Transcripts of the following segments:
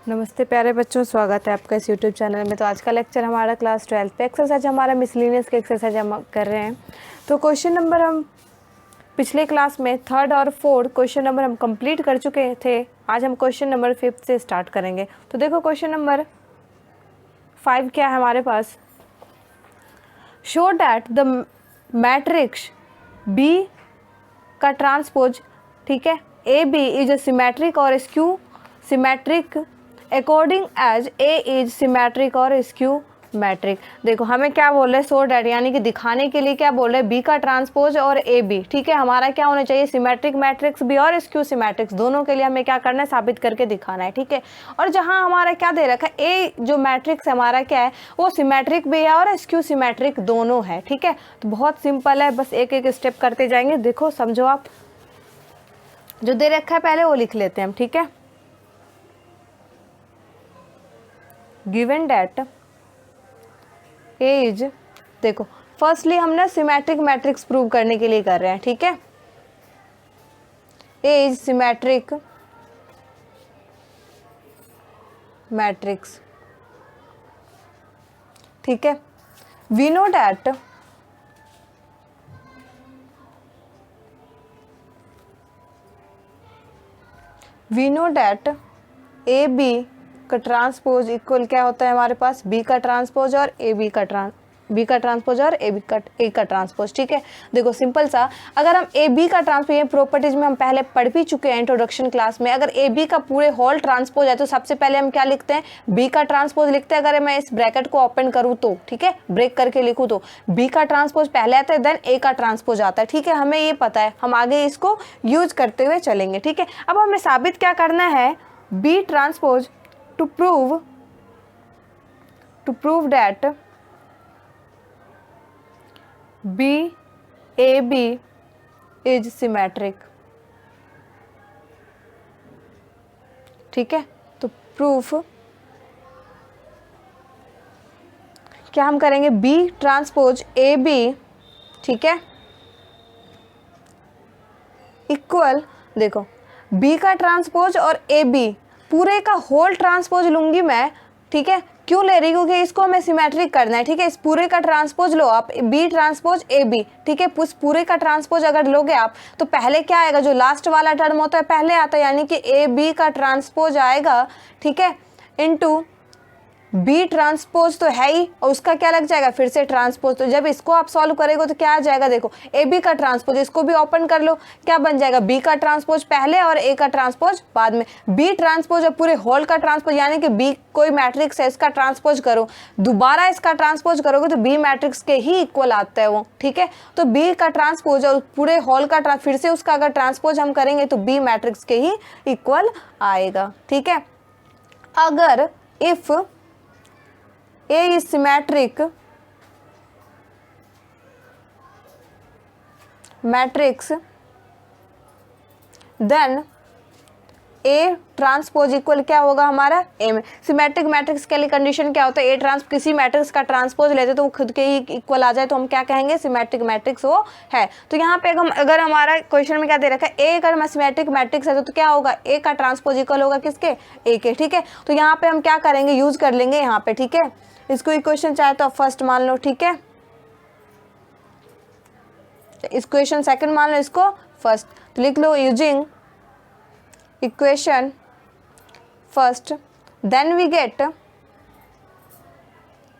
नमस्ते प्यारे बच्चों, स्वागत है आपका इस यूट्यूब चैनल में। तो आज का लेक्चर हमारा क्लास 12 पे एक्सरसाइज हमारा मिसलिनियस के एक्सरसाइज हम कर रहे हैं। तो क्वेश्चन नंबर हम पिछले क्लास में थर्ड और फोर्थ क्वेश्चन नंबर हम कंप्लीट कर चुके थे। आज हम क्वेश्चन नंबर 5 से स्टार्ट करेंगे। तो देखो क्वेश्चन नंबर 5 क्या है हमारे पास। Show that the matrix B का ट्रांसपोज, ठीक है, A B is a symmetric और skew symmetric according as A is symmetric और स्क्यू मैट्रिक। देखो हमें क्या बोल रहे हैं, सो डैट यानी कि दिखाने के लिए क्या बोल रहे हैं, बी का ट्रांसपोज और ए बी, ठीक है, हमारा क्या होना चाहिए, सिमेट्रिक मैट्रिक्स भी और स्क्यू सिमेट्रिक्स दोनों के लिए हमें क्या करना है, साबित करके दिखाना है, ठीक है। और जहां हमारा क्या दे रखा है, ए जो मैट्रिक्स हमारा क्या है, वो सिमेट्रिक भी है और स्क्यू सिमेट्रिक दोनों है, ठीक है। तो बहुत सिंपल है, बस एक एक स्टेप करते जाएंगे। देखो समझो, आप जो दे रखा है पहले वो लिख लेते हैं हम, ठीक है। गिवन डेट ए इज, देखो फर्स्टली हमने सिमेट्रिक मैट्रिक्स प्रूव करने के लिए कर रहे हैं, ठीक है। ए इज सिमेट्रिक मैट्रिक्स, ठीक है। We know that a b का ट्रांसपोज इक्वल क्या होता है हमारे पास, बी का ट्रांसपोज और बी का ट्रांसपोज और ए का ट्रांसपोज, ठीक है। देखो सिंपल सा, अगर हम ए बी का ट्रांसपोज, ये प्रॉपर्टीज में हम पहले पढ़ भी चुके हैं इंट्रोडक्शन क्लास में। अगर ए बी का पूरे होल ट्रांसपोज है तो सबसे पहले हम क्या लिखते हैं, बी का ट्रांसपोज लिखते हैं। अगर मैं इस ब्रैकेट को ओपन करूँ तो, ठीक है, ब्रेक करके लिखूँ तो बी का ट्रांसपोज पहले आता है, देन ए का ट्रांसपोज आता है, ठीक है। हमें ये पता है, हम आगे इसको यूज करते हुए चलेंगे, ठीक है। अब हमें साबित क्या करना है, b transpose to prove that BAB is symmetric, ठीक है। तो प्रूफ क्या हम करेंगे, B ट्रांसपोज AB, ठीक है, इक्वल, देखो B का ट्रांसपोज और AB पूरे का होल ट्रांसपोज लूंगी मैं, ठीक है। क्यों ले रही हूँ, क्योंकि इसको हमें सिमेट्रिक करना है, ठीक है। इस पूरे का ट्रांसपोज लो आप, बी ट्रांसपोज ए बी, ठीक है। उस पूरे का ट्रांसपोज अगर लोगे आप तो पहले क्या आएगा, जो लास्ट वाला टर्म होता है पहले आता है, यानी कि ए बी का ट्रांसपोज आएगा, ठीक है, इनटू बी ट्रांसपोज तो है ही, और उसका क्या लग जाएगा, फिर से ट्रांसपोज। तो जब इसको आप सॉल्व करेंगे तो क्या आ जाएगा, देखो ए बी का ट्रांसपोज, इसको भी ओपन कर लो, क्या बन जाएगा, बी का ट्रांसपोज पहले और ए का ट्रांसपोज बाद में। बी ट्रांसपोज और पूरे होल का ट्रांसपोज, यानी कि बी कोई मैट्रिक्स है, इसका ट्रांसपोज करो, दोबारा इसका ट्रांसपोज करोगे तो बी मैट्रिक्स के ही इक्वल आता है वो, ठीक है। तो बी का ट्रांसपोज और पूरे होल का फिर से उसका अगर ट्रांसपोज हम करेंगे तो बी मैट्रिक्स के ही इक्वल आएगा, ठीक है। अगर if A is symmetric matrix, then A transpose equal क्या होगा हमारा, A में। सिमेट्रिक मैट्रिक्स के लिए कंडीशन क्या होता है, A ट्रांस किसी मैट्रिक्स का ट्रांसपोज लेते तो वो खुद के ही इक्वल आ जाए तो हम क्या कहेंगे, सिमेट्रिक मैट्रिक्स वो है। तो यहाँ पे हम अगर हमारा क्वेश्चन में क्या दे रखा है, A अगर सिमेट्रिक मैट्रिक्स है तो क्या होगा, A का ट्रांसपोज इक्वल होगा किसके, A के, ठीक है। तो यहाँ पे हम क्या करेंगे, यूज कर लेंगे यहाँ पे, ठीक है। इसको इक्वेशन चाहे तो आप फर्स्ट मान लो, ठीक है, इक्वेशन सेकंड मान लो, इसको फर्स्ट, तो लिख लो using equation first, then we get,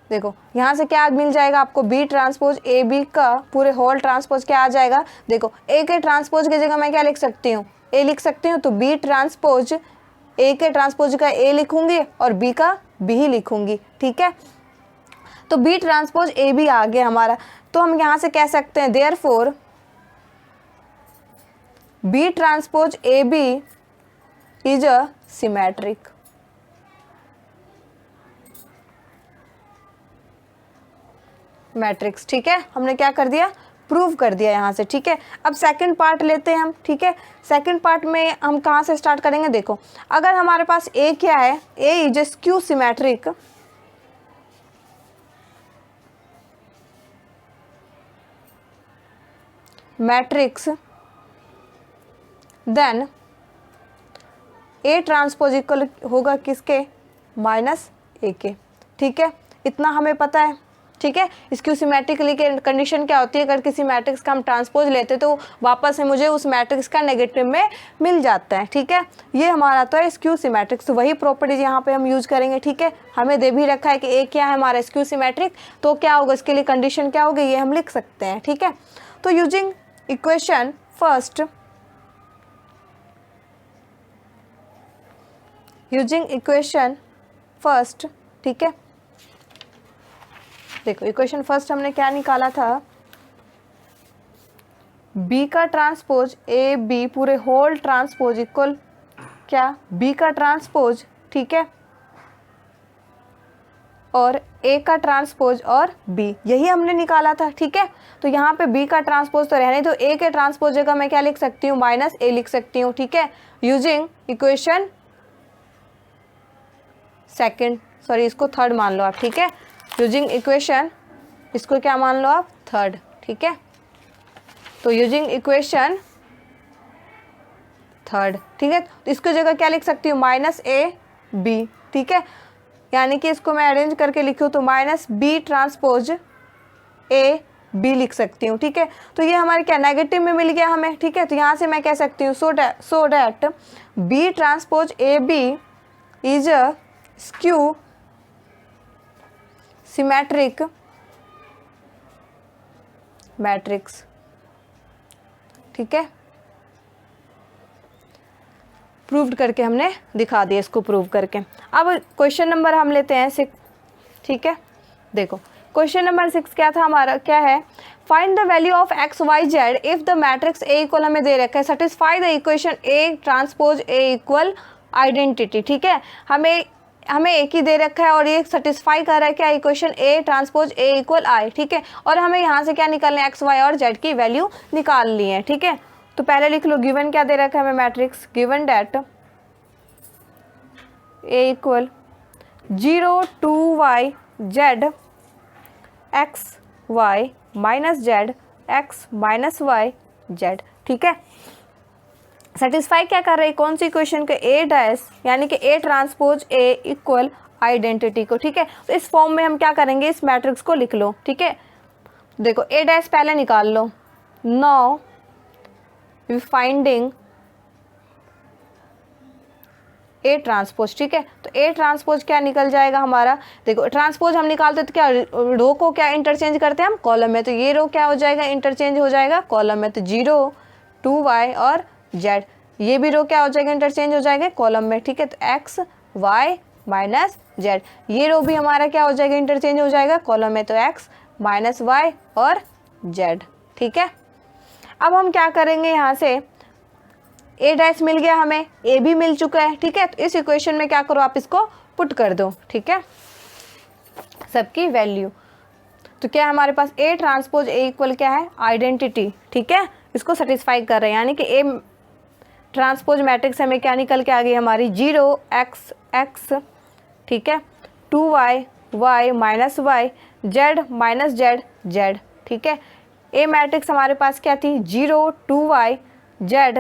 देखो यहाँ से क्या मिल जाएगा आपको, बी ट्रांसपोज ए बी का पूरे होल ट्रांसपोज क्या आ जाएगा, देखो ए के ट्रांसपोज की जगह मैं क्या लिख सकती हूँ, ए लिख सकती हूँ, तो बी ट्रांसपोज ए के ट्रांसपोज का ए लिखूंगी और बी का बी ही लिखूंगी, ठीक है। तो बी ट्रांसपोज ए बी आ गया हमारा। तो हम यहां से कह सकते हैं therefore b transpose a B is a symmetric, matrix, ठीक है। हमने क्या कर दिया, प्रूव कर दिया यहाँ से, ठीक है। अब सेकंड पार्ट लेते हैं हम, ठीक है। सेकंड पार्ट में हम कहाँ से स्टार्ट करेंगे, देखो अगर हमारे पास ए क्या है, A is a skew symmetric, matrix, then A transpose equal होगा किसके, माइनस ए के। ठीक है, इतना हमें पता है। ठीक है, स्क्यू सिमेट्रिकली के कंडीशन क्या होती है, अगर किसी मैट्रिक्स का हम ट्रांसपोज लेते तो वापस से मुझे उस मैट्रिक्स का नेगेटिव में मिल जाता है। ठीक है, ये हमारा तो है स्क्यू सिमेट्रिक, तो वही प्रॉपर्टीज यहाँ पे हम यूज करेंगे। ठीक है, हमें दे भी रखा है कि ए क्या है हमारा स्क्यू सिमेट्रिक, तो क्या होगा इसके लिए कंडीशन क्या होगी, ये हम लिख सकते हैं। ठीक है, तो using equation first, using equation first, ठीक है, देखो इक्वेशन फर्स्ट हमने क्या निकाला था, बी का ट्रांसपोज ए बी पूरे होल ट्रांसपोज इक्वल क्या, बी का ट्रांसपोज, ठीक है, और ए का ट्रांसपोज और बी, यही हमने निकाला था। ठीक है, तो यहाँ पे बी का ट्रांसपोज तो रहने, तो ए के ट्रांसपोज जगह मैं क्या लिख सकती हूँ, माइनस ए लिख सकती हूँ। ठीक है, यूजिंग इक्वेशन सेकेंड, सॉरी इसको थर्ड मान लो आप। ठीक है, यूजिंग इक्वेशन, इसको क्या मान लो आप, थर्ड। ठीक है, तो यूजिंग इक्वेशन थर्ड, ठीक है, तो इसको जगह क्या लिख सकती हूँ, माइनस ए बी। ठीक है, यानी कि इसको मैं अरेंज करके लिखूँ तो minus b transpose a b लिख सकती हूँ। ठीक है, तो ये हमारे क्या नेगेटिव में मिल गया हमें। ठीक है, तो यहाँ से मैं कह सकती हूँ so that b transpose a B is a skew symmetric matrix. ठीक है, प्रूव्ड करके हमने दिखा दिया इसको, प्रूव करके। अब क्वेश्चन नंबर हम लेते हैं 6। ठीक है, देखो क्वेश्चन नंबर 6 क्या था हमारा, क्या है, find the value of x y z if the matrix a equal हमें दे रखा है, satisfy the equation A transpose A equal identity. ठीक है, हमें एक ही दे रखा है और ये सेटिस्फाई कर रहा है क्या, equation A transpose A equal I. ठीक है, और हमें यहाँ से क्या निकालना है, एक्स वाई और जेड की वैल्यू निकाल ली है। ठीक है, तो पहले लिख लो, गिवन क्या दे रखा है हमें matrix, given that a equal 0 2 y z x Y minus z x minus y z. ठीक है, सेटिस्फाई क्या कर रही है, कौन सी इक्वेशन के, ए डैश यानी कि ए ट्रांसपोज ए इक्वल आइडेंटिटी को। ठीक है, तो इस फॉर्म में हम क्या करेंगे, इस मैट्रिक्स को लिख लो। ठीक है, देखो ए डैश पहले निकाल लो, नाउ फाइंडिंग ए ट्रांसपोज। ठीक है, तो ए ट्रांसपोज क्या निकल जाएगा हमारा, देखो ट्रांसपोज हम निकालते तो क्या, रो को क्या इंटरचेंज करते हैं हम कॉलम में, तो ये रो क्या हो जाएगा, इंटरचेंज हो जाएगा कॉलम में, तो 0 2 वाई और जेड, ये भी रो क्या हो जाएगा, इंटरचेंज हो जाएगा कॉलम में। ठीक है, तो एक्स वाई माइनस जेड, ये रो भी हमारा क्या हो जाएगा, इंटरचेंज हो जाएगा कॉलम में, तो एक्स माइनस वाई और जेड। ठीक है, अब हम क्या करेंगे, यहाँ से ए डैश मिल गया हमें, ए भी मिल चुका है। ठीक है, तो इस इक्वेशन में क्या करो, आप इसको पुट कर दो। ठीक है, सबकी वैल्यू, तो क्या है हमारे पास, ए ट्रांसपोज ए इक्वल क्या है, आइडेंटिटी। ठीक है, इसको सेटिस्फाई कर रहे हैं, यानी कि ए ट्रांसपोज मैट्रिक्स हमें क्या निकल के आ गई हमारी, 0 एक्स एक्स, ठीक है, 2 y y minus y z minus z z. ठीक है, ए मैट्रिक्स हमारे पास क्या थी, 0 2 y z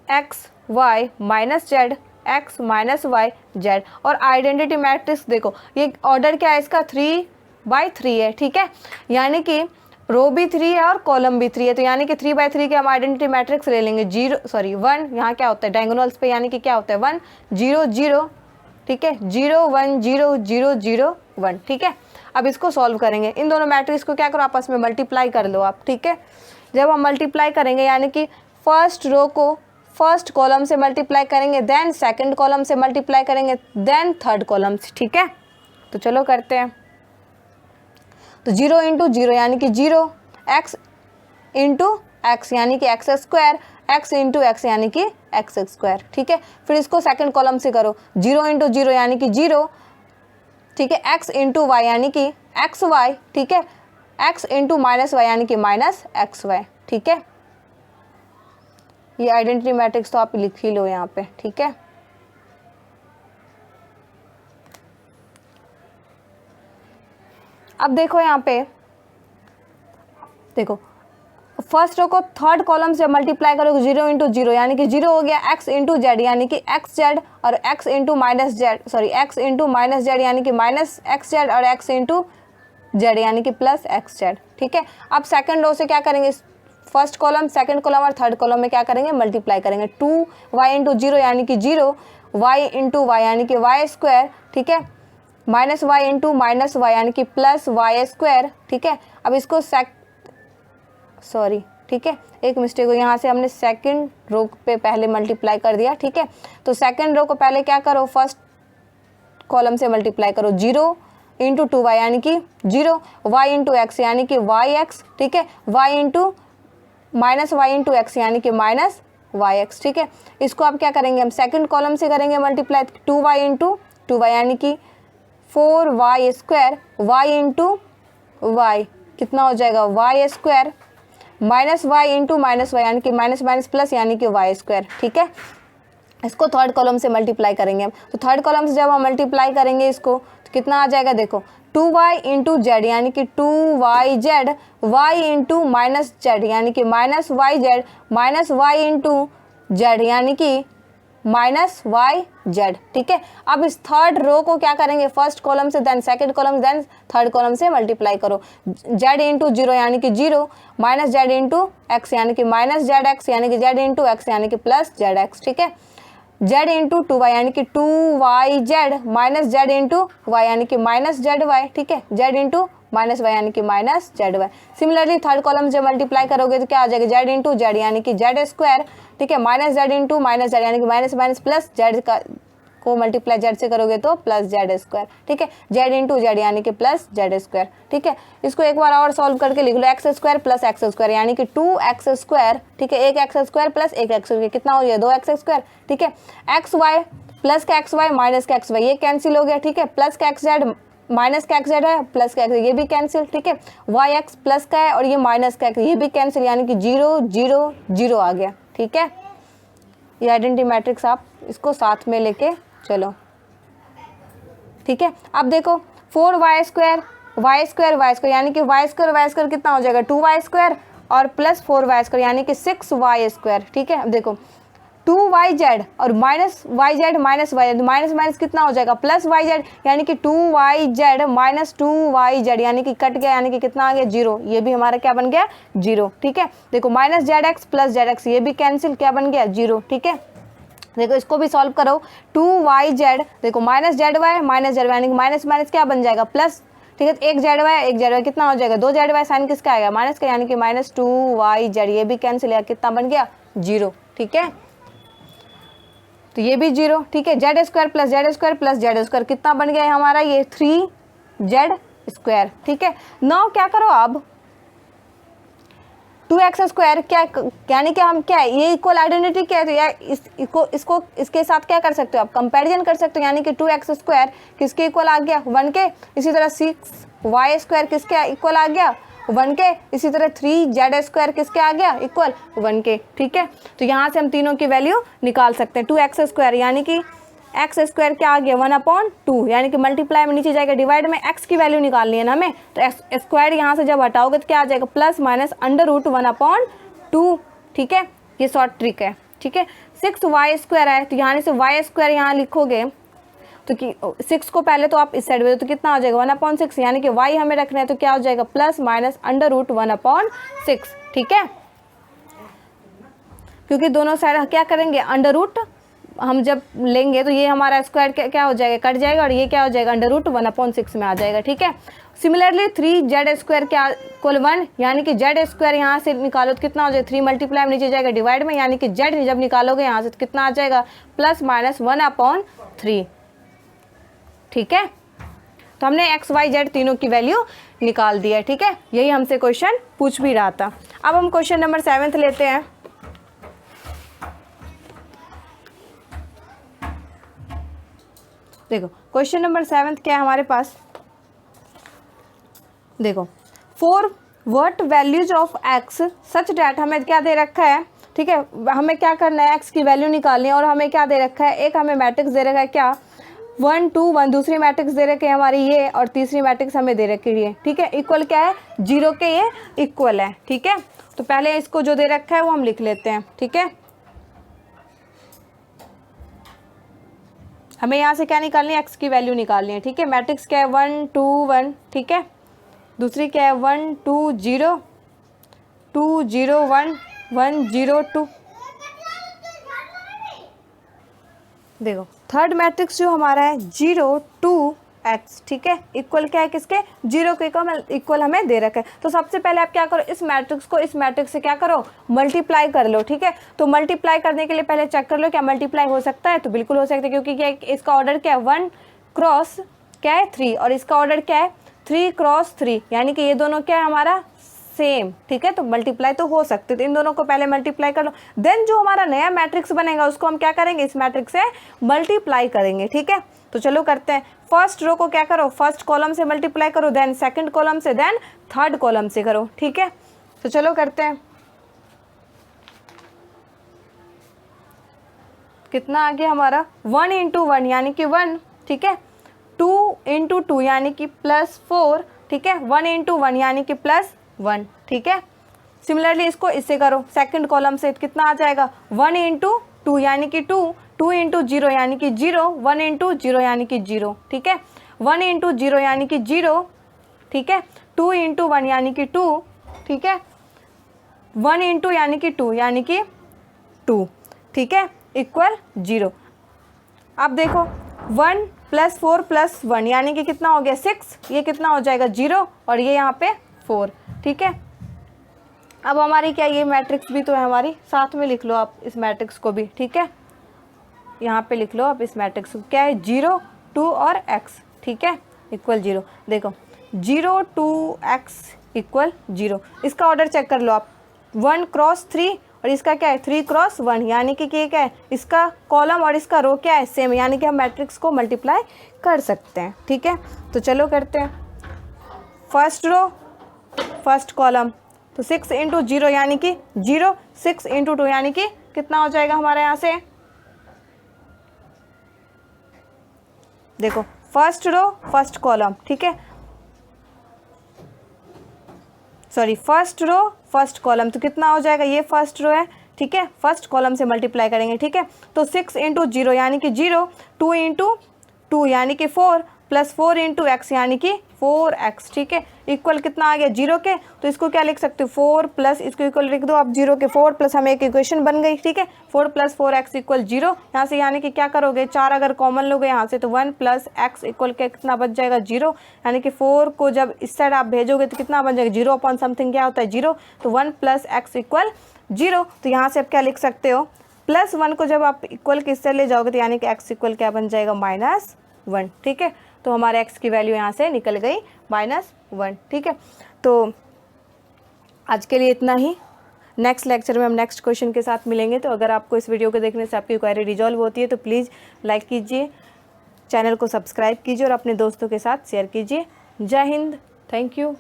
x Y minus z x minus y z, और आइडेंटिटी मैट्रिक्स देखो ये ऑर्डर क्या है इसका, 3/3 है। ठीक है, यानी कि रो भी 3 है और कॉलम भी 3 है, तो यानी कि 3/3 के हम आइडेंटिटी मैट्रिक्स ले लेंगे। 1 यहाँ क्या होता है डायगोनल्स पे, यानी कि क्या होता है 1 0 0। ठीक है, 0 1 0 0 0 1। ठीक है, अब इसको सॉल्व करेंगे, इन दोनों मैट्रिक्स को क्या करो, आपस में मल्टीप्लाई कर लो आप। ठीक है, जब हम मल्टीप्लाई करेंगे यानी कि फर्स्ट रो को फर्स्ट कॉलम से मल्टीप्लाई करेंगे, देन सेकंड कॉलम से मल्टीप्लाई करेंगे, देन थर्ड कॉलम से। ठीक है, तो चलो करते हैं, तो 0 × 0 यानी कि 0, x × x यानी कि x स्क्वायर, x × x यानी कि x स्क्वायर। ठीक है, फिर इसको सेकंड कॉलम से करो, 0 × 0 यानी कि 0, ठीक है, x × y यानी कि xy, ठीक है, x × -y यानी कि -xy। ठीक है, ये आइडेंटिटी मैट्रिक्स तो आप लिख ही लो यहाँ पे। ठीक है, अब देखो यहाँ पे, देखो फर्स्ट रो को थर्ड कॉलम से मल्टीप्लाई करोगे 0 इंटू 0 यानी कि 0 हो गया x इंटू जेड यानी कि एक्स जेड और x into minus Z x into minus z यानी कि माइनस एक्स जेड और x इंटू जेड यानी कि प्लस एक्स जेड। ठीक है, अब सेकंड रो से क्या करेंगे, फर्स्ट कॉलम सेकंड कॉलम और थर्ड कॉलम में क्या करेंगे, मल्टीप्लाई करेंगे। 2y इंटू 0 यानी कि 0, y इंटू वाई यानी कि वाई स्क्वायर। ठीक है, minus y into minus y यानी कि प्लस वाई स्क्वायर। ठीक है, अब इसको ठीक है, एक मिस्टेक हो, यहाँ से हमने सेकंड रो पे पहले मल्टीप्लाई कर दिया। ठीक है, तो सेकंड रो को पहले क्या करो, फर्स्ट कॉलम से मल्टीप्लाई करो। 0 इंटू 2y यानी कि 0, y इंटू एक्स यानी कि वाई एक्स। ठीक है, y into minus y into x यानी कि माइनस वाई एक्स। ठीक है, इसको आप क्या करेंगे, हम सेकंड कॉलम से करेंगे मल्टीप्लाई। 2y इंटू 2y यानी कि 4y square, y into Y कितना हो जाएगा, y square minus y into minus y यानी कि माइनस माइनस प्लस यानी कि वाई स्क्वायर। ठीक है, इसको थर्ड कॉलम से मल्टीप्लाई करेंगे हम। तो थर्ड कॉलम से जब हम मल्टीप्लाई करेंगे इसको तो कितना आ जाएगा, देखो 2y इंटू जेड यानी कि 2y z, y into minus z यानी कि minus y z, minus y into z यानी कि माइनस वाई जेड। ठीक है, अब इस थर्ड रो को क्या करेंगे, फर्स्ट कॉलम से then second column then third column से मल्टीप्लाई करो। जेड इंटू 0 यानी कि 0, माइनस जेड इंटू एक्स यानी कि माइनस जेड एक्स यानी कि जेड इंटू एक्स यानी कि प्लस जेड एक्स। ठीक है, जेड इंटू 2y यानी कि 2y z, minus z into y यानी कि माइनस जेड वाई। ठीक है, जेड इंटू माइनस वाई यानी कि minus z y. Similarly third column से मल्टीप्लाई करोगे तो क्या आ जाएगा, जेड इंटू जेड यानी कि जेड स्क्वायर। ठीक है, minus z into minus z यानी कि माइनस माइनस प्लस जेड का को मल्टीप्लाई जेड से करोगे तो प्लस जेड स्क्वायर। ठीक है, जेड इंटू जेड यानी कि प्लस जेड स्क्वायर। ठीक है, इसको एक बार और सॉल्व करके लिख लो, X square plus X square यानी कि 2x स्क्वायर। ठीक है, एक एक्स स्क्वायर प्लस एक एक्स स्क्वायर कितना हो गया, 2x स्क्वायर। ठीक है, एक्स वाई प्लस का एक्स वाई माइनस का एक्स वाई ये कैंसिल हो गया। ठीक है, प्लस का एक्स जेड माइनस का एक्स जेड है, प्लस का एक्स ये भी कैंसिल। ठीक है, वाई एक्स प्लस का है और ये माइनस का एक्स ये भी कैंसिल यानी कि 0 0 0 आ गया। ठीक है, ये आइडेंटिटी मैट्रिक्स आप इसको साथ में लेके चलो। ठीक है, अब देखो 4y square y square y square यानी कि वाई स्क्वायर कितना हो जाएगा, 2y स्क्वायर और प्लस 4y स्क्वायर यानी कि 6y स्क्वायर। ठीक है, अब देखो 2y जेड और minus y z minus y z, minus minus कितना हो जाएगा, प्लस वाई जेड यानी कि 2y z minus 2y Z यानी कि कट गया यानी कि कितना आ गया, 0। ये भी हमारा क्या बन गया, 0। ठीक है, देखो minus z x plus Z x ये भी कैंसिल, क्या बन गया, 0। ठीक है, देखो इसको भी सॉल्व करो, 2y जेड देखो माइनस जेड वाई यानी कि माइनस माइनस क्या बन जाएगा, प्लस। ठीक है, एक जेड वाई कितना हो जाएगा, 2 जेड वाई साइन किसका आएगा, माइनस का यानी कि माइनस 2y जेड ये भी कैंसिल है, कितना बन गया, 0। ठीक है, तो ये भी 0। ठीक है, Z square plus Z square plus Z square कितना बन गया है हमारा, ये 3z स्क्वायर। ठीक है, नाउ क्या करो अब 2x स्क्वायर क्या यानी कि हम क्या है, ये इक्वल आइडेंटिटी क्या है, तो या इसको इसके साथ क्या कर सकते हो आप, कंपैरिजन कर सकते हो यानी कि 2x स्क्वायर किसके इक्वल आ गया, 1 के। इसी तरह 6y स्क्वायर किसके इक्वल आ गया, 1 के। इसी तरह 3z स्क्वायर किसके आ गया, इक्वल 1 के। ठीक है, तो यहाँ से हम तीनों की वैल्यू निकाल सकते हैं। 2x स्क्वायर यानी कि एक्स स्क्वायर क्या आ गया, 1/2 यानी कि मल्टीप्लाई में नीचे जाएगा, डिवाइड में एक्स की वैल्यू निकालनी है ना हमें, तो एक्स स्क्वायर यहाँ से जब हटाओगे तो क्या आ जाएगा, प्लस माइनस √1/2। ठीक है, ये शॉर्ट ट्रिक है। ठीक है, 6y स्क्वायर है तो यहाँ से y स्क्वायर यहाँ लिखोगे तो कि 6 को पहले तो आप इस साइड में तो कितना हो जाएगा, 1/6 यानी कि y हमें रखना है तो क्या हो जाएगा, प्लस माइनस √1/6। ठीक है, क्योंकि दोनों साइड क्या करेंगे, अंडर रूट हम जब लेंगे तो ये हमारा स्क्वायर क्या हो जाएगा, कट जाएगा और ये क्या हो जाएगा, √1/6 में आ जाएगा। ठीक है, सिमिलरली 3z स्क्वायर क्या इक्वल 1 यानी कि z स्क्वायर यहाँ से निकालो तो कितना हो जाएगा, 3 मल्टीप्लाई में नीचे जाएगा, डिवाइड में यानी कि z जब निकालोगे यहाँ से तो कितना आ जाएगा, प्लस माइनस 1/3। ठीक है, तो हमने x y z तीनों की वैल्यू निकाल दी है। ठीक है, यही हमसे क्वेश्चन पूछ भी रहा था। अब हम क्वेश्चन नंबर 7 लेते हैं। देखो क्वेश्चन नंबर 7 क्या है हमारे पास, देखो 4 what values of x such that, हमें क्या दे रखा है। ठीक है, हमें क्या करना है, x की वैल्यू निकालनी है और हमें क्या दे रखा है, एक हमें मैट्रिक्स दे रखा है क्या, 1 2 1, दूसरी मैट्रिक्स दे रखी है हमारी ये, और तीसरी मैट्रिक्स हमें दे रखी है। ठीक है, इक्वल क्या है, 0 के ये इक्वल है। ठीक है, तो पहले इसको जो दे रखा है वो हम लिख लेते हैं, ठीक है। हमें यहाँ से क्या निकालनी है, x की वैल्यू निकालनी है, ठीक है। मैट्रिक्स क्या है 1 2 1, ठीक है। दूसरी क्या है 1 2 0 2 0 1 1 0 2। देखो थर्ड मैट्रिक्स जो हमारा है 0 2 x, ठीक है, इक्वल क्या है किसके, 0 के इक्वल हमें दे रखा है। तो सबसे पहले आप क्या करो, इस मैट्रिक्स को इस मैट्रिक्स से क्या करो, मल्टीप्लाई कर लो, ठीक है। तो मल्टीप्लाई करने के लिए पहले चेक कर लो क्या मल्टीप्लाई हो सकता है, तो बिल्कुल हो सकता है, क्योंकि क्या इसका ऑर्डर क्या है 1 क्रॉस क्या है 3 और इसका ऑर्डर क्या है 3 क्रॉस 3, यानी कि ये दोनों क्या है हमारा सेम, ठीक है। तो मल्टीप्लाई तो हो सकते, तो इन दोनों को पहले मल्टीप्लाई कर लो, देन जो हमारा नया मैट्रिक्स बनेगा उसको हम क्या करेंगे, इस मैट्रिक्स से मल्टीप्लाई करेंगे, ठीक है। तो चलो करते हैं। फर्स्ट रो को क्या करो, फर्स्ट कॉलम से मल्टीप्लाई करो, देन सेकंड कॉलम से, देन थर्ड कॉलम से करो, ठीक है। तो चलो करते हैं। कितना आ गया हमारा 1 इंटू 1 यानी कि 1, ठीक है। 2 इंटू 2 यानी कि +4, ठीक है। 1 इंटू 1 यानी कि +1, ठीक है। सिमिलरली इसको इससे करो, सेकंड कॉलम से कितना आ जाएगा 1 इंटू 2 यानी कि 2 2 इंटू 0 यानी कि 0 1 इंटू 0 यानी कि 0, ठीक है। 1 इंटू 0 यानी कि 0, ठीक है। 2 इंटू 1 यानी कि 2, ठीक है। 1 इंटू यानी कि 2 यानी कि 2, ठीक है, इक्वल 0। अब देखो 1 + 4 + 1 यानी कि कितना हो गया 6, ये कितना हो जाएगा 0 और ये यहाँ पे 4, ठीक है। अब हमारी क्या ये मैट्रिक्स भी तो है हमारी, साथ में लिख लो आप इस मैट्रिक्स को भी, ठीक है। यहाँ पे लिख लो आप इस मैट्रिक्स को, क्या है 0 2 और x, ठीक है, इक्वल 0। देखो 0 2 x इक्वल 0, इसका ऑर्डर चेक कर लो आप, 1 क्रॉस 3 और इसका क्या है 3 क्रॉस 1, यानी कि क्या है इसका कॉलम और इसका रो क्या है सेम, यानी कि हम मैट्रिक्स को मल्टीप्लाई कर सकते हैं, ठीक है। तो चलो करते हैं। फर्स्ट रो फर्स्ट कॉलम, तो 6 इंटू 0 यानी कि 0, 6 इंटू 2 यानी कि कितना हो जाएगा हमारे यहाँ से, देखो फर्स्ट रो फर्स्ट कॉलम, ठीक है, sorry first row first column, तो कितना हो जाएगा, ये फर्स्ट रो है, ठीक है, फर्स्ट कॉलम से मल्टीप्लाई करेंगे, ठीक है। तो 6 इंटू 0 यानी कि 0, 2 इंटू 2 यानी कि 4 + 4 इंटू x यानी कि 4x, ठीक है, इक्वल कितना आ गया 0 के। तो इसको क्या लिख सकते हो 4 प्लस इसको इक्वल लिख दो आप 0 के 4 प्लस, हमें एक इक्वेशन बन गई, ठीक है। 4 + 4x इक्वल 0, यहाँ से यानी कि क्या करोगे 4 अगर कॉमन लोगे यहाँ से तो 1 + x इक्वल के कितना बच जाएगा 0, यानी कि 4 को जब इस साइड आप भेजोगे तो कितना बन जाएगा 0 अपॉन समथिंग क्या होता है 0, तो 1 + x इक्वल 0। तो यहाँ से आप क्या लिख सकते हो +1 को जब आप इक्वल किस से ले जाओगे तो यानी कि x इक्वल क्या बन जाएगा -1, ठीक है। तो हमारे x की वैल्यू यहाँ से निकल गई -1, ठीक है। तो आज के लिए इतना ही, नेक्स्ट लेक्चर में हम नेक्स्ट क्वेश्चन के साथ मिलेंगे। तो अगर आपको इस वीडियो को देखने से आपकी क्वेरी रिजॉल्व होती है तो प्लीज़ लाइक कीजिए, चैनल को सब्सक्राइब कीजिए और अपने दोस्तों के साथ शेयर कीजिए। जय हिंद, थैंक यू।